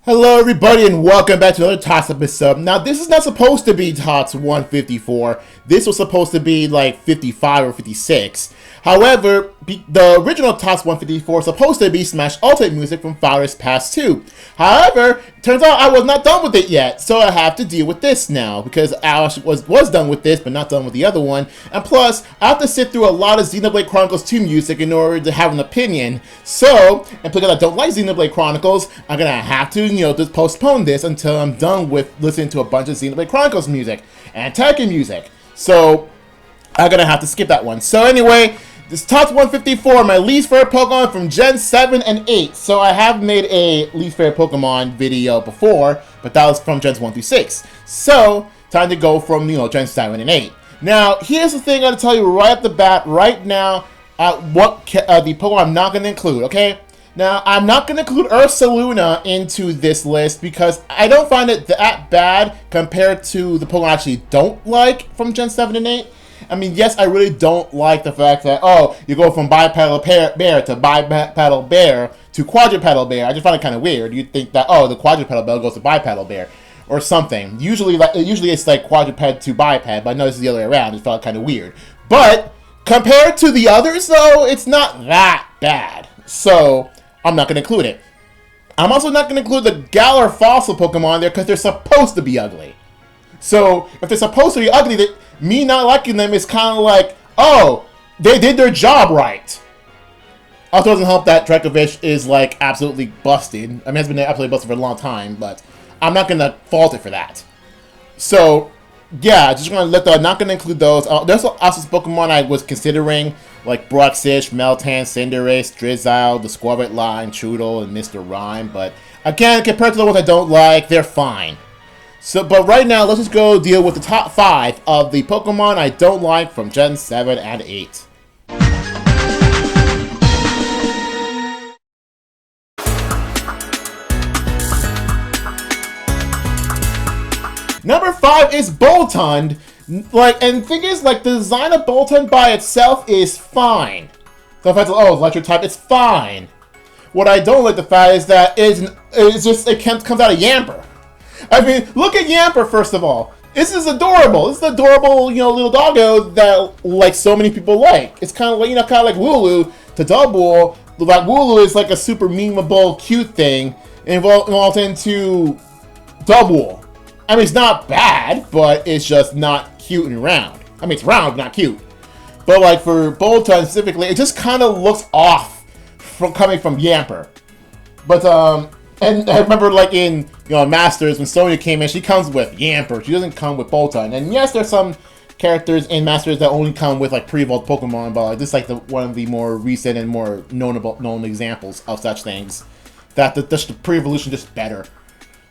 Hello everybody and welcome back to another TOTS episode. Now this is not supposed to be TOTS 154. This was supposed to be like 55 or 56. However, the original TOTS 154 is supposed to be Smash Ultimate music from Fighters Pass 2. However, it turns out I was not done with it yet, so I have to deal with this now because I was done with this but not done with the other one. And plus, I have to sit through a lot of Xenoblade Chronicles 2 music in order to have an opinion. So, and because I don't like Xenoblade Chronicles, I'm gonna have to, just postpone this until I'm done with listening to a bunch of Xenoblade Chronicles music and Tekken music. So, I'm gonna have to skip that one. So anyway, this TOTS 154, my least favorite Pokemon from Gen 7 and 8. So I have made a least favorite Pokemon video before, but that was from Gens 1 through 6. So, time to go from, Gen 7 and 8. Now, here's the thing I'm gonna tell you right off the bat, right now, the Pokemon I'm not gonna include, okay? Now, I'm not going to include Ursaluna into this list because I don't find it that bad compared to the Pokemon I actually don't like from Gen 7 and 8. I mean, yes, I really don't like the fact that, you go from bipedal bear to bipedal bear to quadrupedal bear. I just find it kind of weird. You'd think that, the quadrupedal bear goes to bipedal bear or something. Usually it's like quadruped to biped, but I know this is the other way around. It felt kind of weird. But compared to the others, though, it's not that bad. So I'm not going to include it. I'm also not going to include the Galar Fossil Pokemon there because they're supposed to be ugly. So, if they're supposed to be ugly, me not liking them is kind of like, they did their job right. Also, it doesn't help that Dracovish is, absolutely busted. I mean, it's been absolutely busted for a long time, but I'm not going to fault it for that. So, yeah, just going to not going to include those. There's also some Pokemon I was considering, like Bruxish, Meltan, Cinderace, Drizzile, the Squirtle line, Choodle, and Mr. Rhyme. But again, compared to the ones I don't like, they're fine. So, but right now, let's just go deal with the top 5 of the Pokemon I don't like from Gen 7 and 8. Number 5 is Boltund. And the thing is, the design of Boltund by itself is fine. So if it's electric type, it's fine. What I don't like the fact is that it comes out of Yamper. I mean, look at Yamper first of all. This is adorable. This is adorable, little doggo that so many people like. It's kind of like Wooloo to Double. Like Wooloo is like a super memeable, cute thing involved into Double. I mean, it's not bad, but it's just not cute and round. I mean, it's round, not cute. But, for Boltund specifically, it just kind of looks off coming from Yamper. But, and I remember, in, Masters, when Sonya came in, she comes with Yamper. She doesn't come with Boltund. And yes, there's some characters in Masters that only come with, pre-evolved Pokemon, but, this is, one of the more recent and more known examples of such things. That the pre-evolution is just better.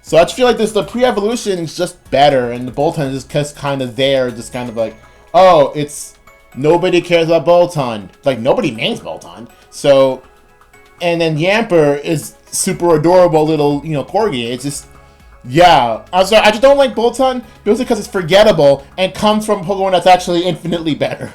So I just feel like the pre-evolution is just better, and the Boltund is just kind of there, just kind of it's nobody cares about Boltund. Nobody names Boltund. So, and then Yamper is super adorable little, corgi. It's just, yeah. I'm sorry, I just don't like Boltund, mostly because it's forgettable and comes from Pokemon that's actually infinitely better.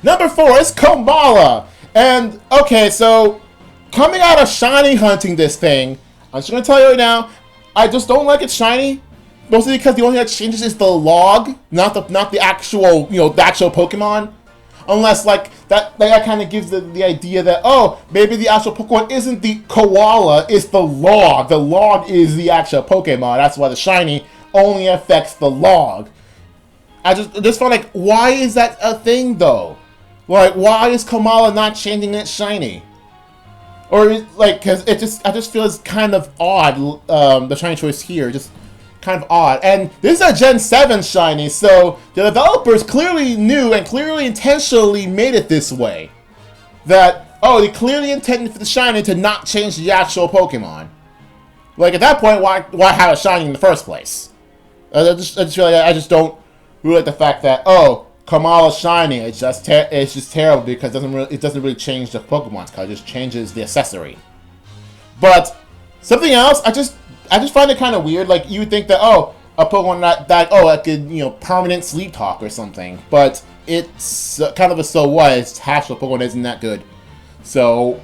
Number 4 is Komala. And, okay, so, coming out of shiny hunting this thing, I'm just going to tell you right now, I just don't like it shiny. Mostly because the only thing that changes is the log, not the actual, the actual Pokemon. Unless, that kind of gives the idea that, maybe the actual Pokemon isn't the koala, it's the log. The log is the actual Pokemon. That's why the shiny only affects the log. I just felt why is that a thing, though? Why is Komala not changing it shiny? Or, because I just feel it's kind of odd, the shiny choice here, just kind of odd. And this is a Gen 7 shiny, so the developers clearly knew and clearly intentionally made it this way. That, they clearly intended for the shiny to not change the actual Pokemon. At that point, why have it shiny in the first place? I just feel I just don't really like the fact that, Komala shiny, it's just terrible because it doesn't really change the Pokemon's color, it just changes the accessory. But something else, I just find it kind of weird. You would think that a Pokemon that oh, I could, you know, permanent sleep talk or something. But it's kind of a so what. Its hatch of Pokemon isn't that good. So,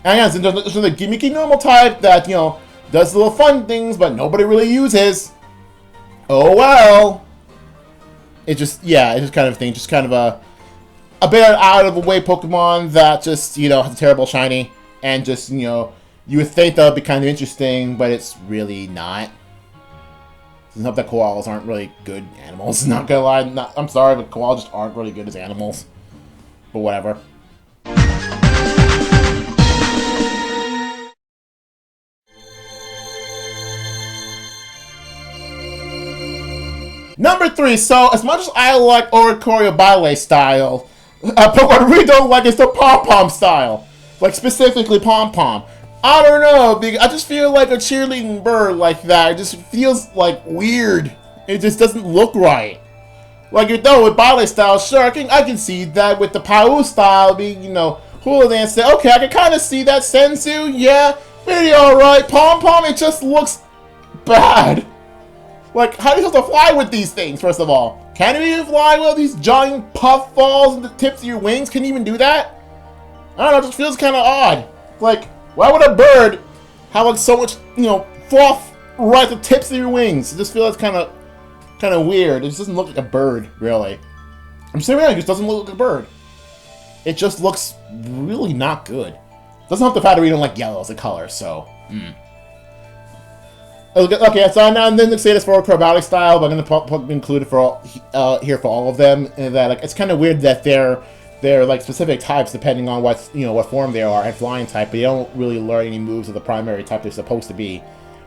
and yeah, there's a gimmicky normal type that, you know, does little fun things, but nobody really uses. Oh well. It just, yeah, it's just kind of thing. Just kind of a bit out of the way Pokemon that just, you know, has a terrible shiny. And just, you know, you would think that would be kind of interesting, but it's really not. It's not that koalas aren't really good animals. Not gonna lie. I'm sorry, but koalas just aren't really good as animals. But whatever. Number 3, so as much as I like Oricorio Ballet style, Pokemon I really don't like is the Pom-Pom style. Like, specifically Pom-Pom. I don't know, I just feel like a cheerleading bird like that. It just feels, like, weird. It just doesn't look right. Like, you're done with Ballet style, sure, I can see that with the Pau style being, you know, hula dance. Okay, I can kind of see that. Senzu, yeah, pretty alright. Pom-Pom, it just looks bad. Like, how are you supposed to fly with these things, first of all? Can you even fly with these giant puff balls and the tips of your wings? Can you even do that? I don't know, it just feels kind of odd. Like, why would a bird have, like, so much, you know, fluff right at the tips of your wings? It just feels kind of weird. It just doesn't look like a bird, really. I'm saying it just doesn't look like a bird. It just looks really not good. Doesn't help the fact that we don't like yellow as a color, so, Okay, so now and then they say this for Crabatics style, but I'm gonna include it for all, here for all of them. And that, like, it's kind of weird that they're like specific types depending on what, you know, what form they are and flying type, but you don't really learn any moves of the primary type they're supposed to be.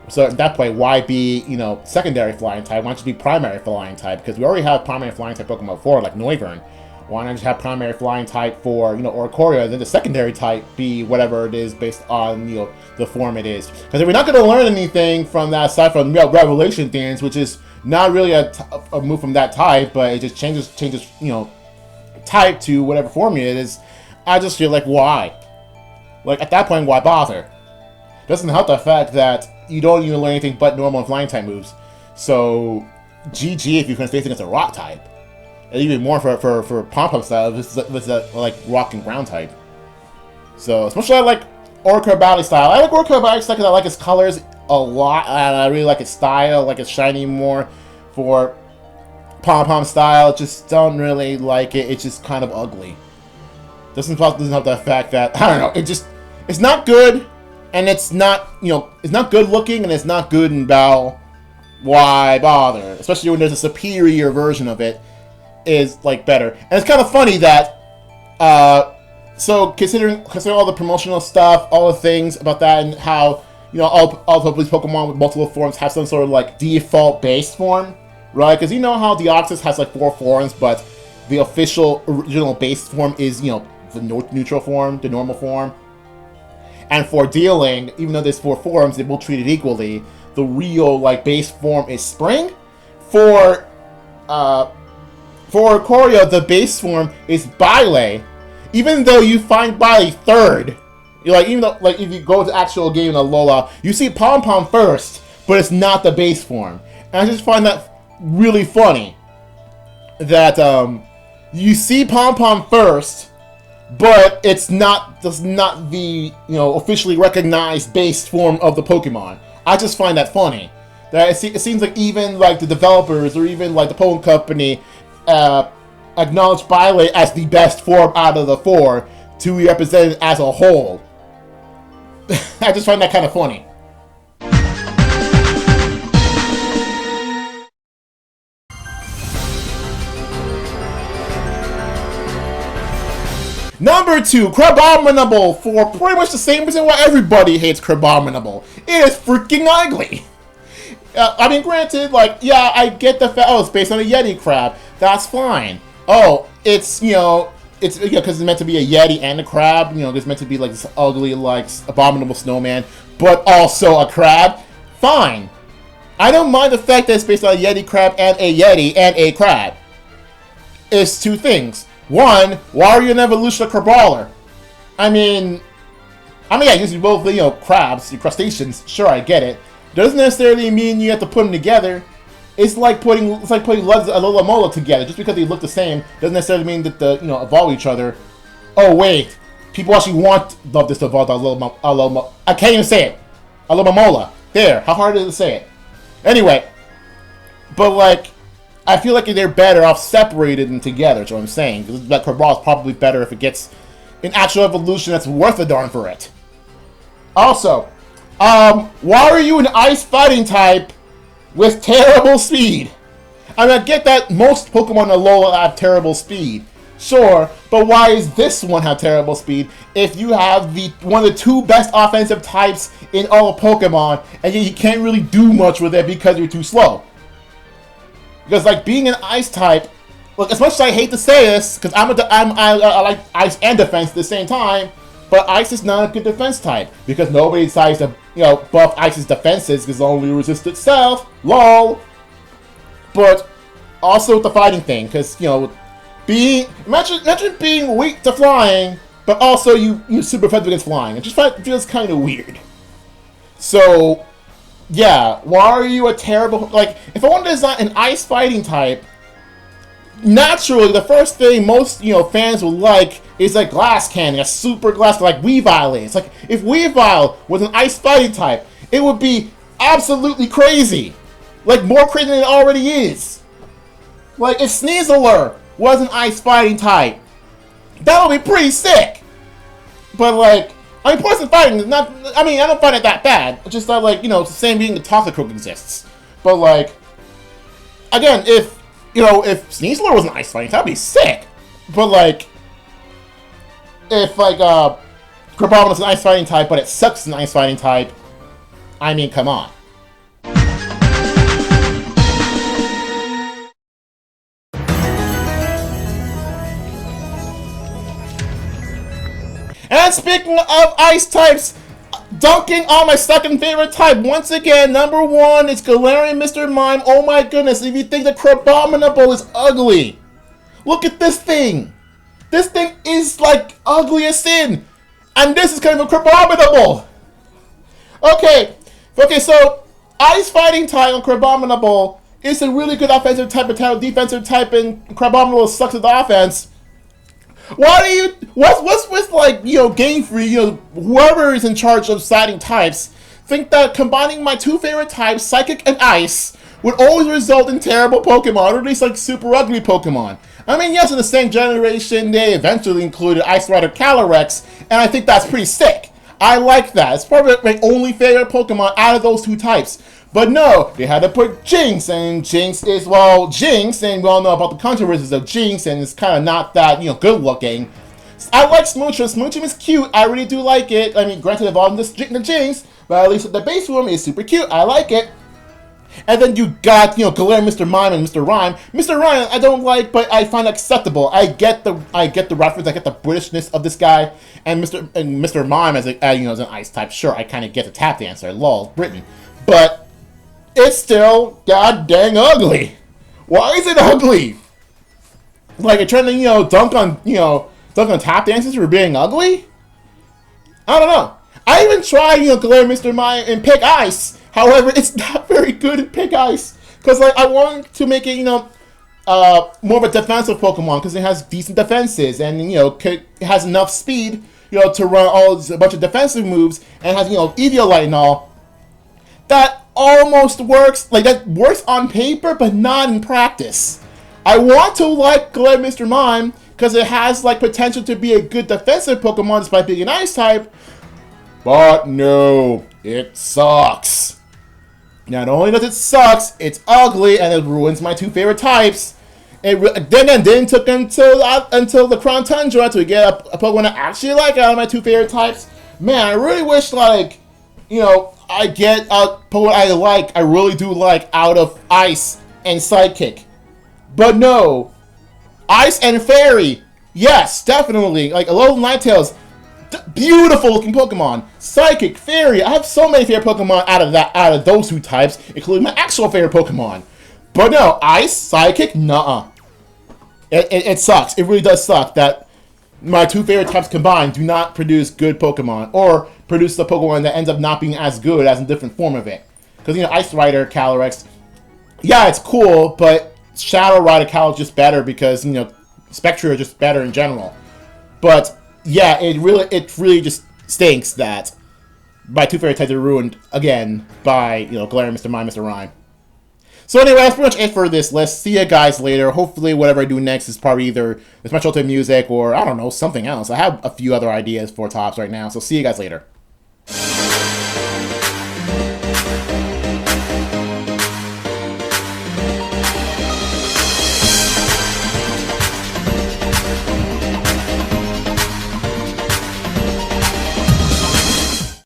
So at that point, why be, you know, secondary flying type? Why don't you be primary flying type? Because we already have primary flying type Pokemon before, like Noivern. Why not just have primary flying type for, you know, Oricorio, and then the secondary type be whatever it is based on, you know, the form it is. Because if we're not going to learn anything from that aside from Revelation Dance, which is not really a move from that type, but it just changes, you know, type to whatever form it is, I just feel like, why? Like, at that point, why bother? Doesn't help the fact that you don't even learn anything but normal and flying type moves. So, GG if you can face against a rock type. And even more for Pom-Pom style, this is a, like, rock and ground type. So, especially I like Oricorio Ballet style. I like Oricorio Ballet style because I like its colors a lot, and I really like its style, like its shiny more. For Pom-Pom style, just don't really like it. It's just kind of ugly. Doesn't help the fact that, I don't know, it's not good, and it's not, you know, it's not good looking, and it's not good in battle. Why bother? Especially when there's a superior version of it. Is like better, and it's kind of funny that so considering all the promotional stuff, all the things about that, and how, you know, all these Pokemon with multiple forms have some sort of like default base form, right? Because you know how Deoxys has like 4 forms, but the official original base form is, you know, the neutral form, the normal form. And for dealing, even though there's 4 forms, they will treat it equally. The real like base form is Spring. For Oricorio, the base form is Bile, even though you find Bile third. You're like, even though, like, if you go to actual game in Alola, you see Pom-Pom first, but it's not the base form. And I just find that really funny. That, you see Pom-Pom first, but it's not the, you know, officially recognized base form of the Pokemon. I just find that funny. That it seems like even, like, the developers, or even, like, the Pokemon Company, acknowledge Bile as the best form out of the 4 to be represented as a whole. I just find that kind of funny. Number 2, Crabominable, for pretty much the same reason why everybody hates Crabominable. It is freaking ugly. I mean, granted, like, yeah, I get the fact, oh, it's based on a Yeti crab. That's fine. Oh, it's, you know, it's, you know, because it's meant to be a Yeti and a crab. You know, it's meant to be, like, this ugly, like, abominable snowman, but also a crab. Fine. I don't mind the fact that it's based on a Yeti crab and a crab. It's 2 things. One, why are you an evolution of Crabrawler? I mean, yeah, you're both, you know, crabs, crustaceans. Sure, I get it. Doesn't necessarily mean you have to put them together. It's like putting Alola together. Just because they look the same doesn't necessarily mean that the evolve each other. Oh wait, people actually want this to evolve Alola. I can't even say it. Alomomola. There. How hard is it to say it? Anyway, but like, I feel like they're better off separated and together. That's what I'm saying. Because that Crabrawl is probably better if it gets an actual evolution that's worth a darn for it. Also, why are you an ice fighting type with terrible speed? I mean, I get that most Pokemon in Alola have terrible speed. Sure, but why is this one have terrible speed if you have one of the two best offensive types in all of Pokemon, and yet you can't really do much with it because you're too slow? Because like being an ice type, look, as much as I hate to say this, because I like ice and defense at the same time, but ice is not a good defense type because nobody decides to buff ice's defenses because it only resists itself. Lol. But also with the fighting thing, because imagine being weak to flying, but also you super effective against flying. It just feels kind of weird. So, yeah, why are you a terrible... Like, if I wanted to design an ice fighting type, naturally, the first thing most, fans would like is like Glass Cannon, a super glass, like Weavile is. Like, if Weavile was an ice fighting type, it would be absolutely crazy. Like, more crazy than it already is. Like, if Sneasler was an ice fighting type, that would be pretty sick. But, like, I mean, poison fighting is not... I mean, I don't find it that bad. It's just that, like, it's the same being the Toxicroak exists. But, like, again, if Sneasler was an ice fighting type, that'd be sick. But, like, if, like, Crabrawl was an ice fighting type, but it sucks as an ice fighting type, I mean, come on. And speaking of ice types, dunking on my second favorite type, once again, number one is Galarian Mr. Mime. Oh my goodness, if you think the Crabominable is ugly, look at this thing. This thing is like ugly as sin. And this is kind of a Crabominable. Okay, so ice fighting type on Crabominable is a really good offensive type, but defensive type, and Crabominable sucks at the offense. What's with, like, Game Freak, whoever is in charge of deciding types, think that combining my two favorite types, Psychic and Ice, would always result in terrible Pokemon, or at least, like, super ugly Pokemon. I mean, yes, in the same generation, they eventually included Ice Rider Calyrex, and I think that's pretty sick. I like that. It's probably my only favorite Pokemon out of those two types. But no, they had to put Jinx, and Jinx is, well, Jinx, and we all know about the controversies of Jinx, and it's kind of not that, good looking. I like Smoochum. Smoochum is cute. I really do like it. I mean, granted, evolving the Jinx, but at least the base form is super cute. I like it. And then you got, Galarian Mr. Mime and Mr. Rhyme. Mr. Rhyme, I don't like, but I find acceptable. I get the reference. I get the Britishness of this guy, and Mr. Mime as as an ice type. Sure, I kind of get the tap dancer. Lol, Britain, but it's still god dang ugly. Why is it ugly? Like, you're trying to, dunk on tap dancers for being ugly? I don't know. I even tried, Galarian Mr. Mime and Pick Ice. However, it's not very good at Pick Ice. Because, like, I wanted to make it, more of a defensive Pokemon. Because it has decent defenses. And, it has enough speed, to run a bunch of defensive moves. And has, Eviolite and all. That almost works, like, that works on paper, but not in practice. I want to like Galarian Mr. Mime, because it has, like, potential to be a good defensive Pokemon despite being an ice type, but no, it sucks. Not only does it sucks, it's ugly, and it ruins my two favorite types. It then took until the Crown Tundra to get a Pokemon I actually like out of my two favorite types. Man, I really wish, like, I get a Pokemon I really do like out of Ice and Psychic. But no, Ice and Fairy, yes, definitely. Like, Alolan Ninetales, beautiful looking Pokemon. Psychic, Fairy, I have so many favorite Pokemon out of those two types, including my actual favorite Pokemon. But no, Ice, Psychic, nuh-uh. It sucks. It really does suck that my two favorite types combined do not produce good Pokemon, or produce the Pokemon that ends up not being as good as a different form of it. Because, Ice Rider, Calyrex, yeah, it's cool, but Shadow Radical is just better because, you know, Spectre are just better in general. But yeah, it really just stinks that my two favorite types are ruined again by, you know, Galarian Mr. Mime, Mr. Rhyme. So anyway, that's pretty much it for this list. See you guys later. Hopefully whatever I do next is probably either the Smash Ultimate Music or, I don't know, something else. I have a few other ideas for tops right now, so see you guys later.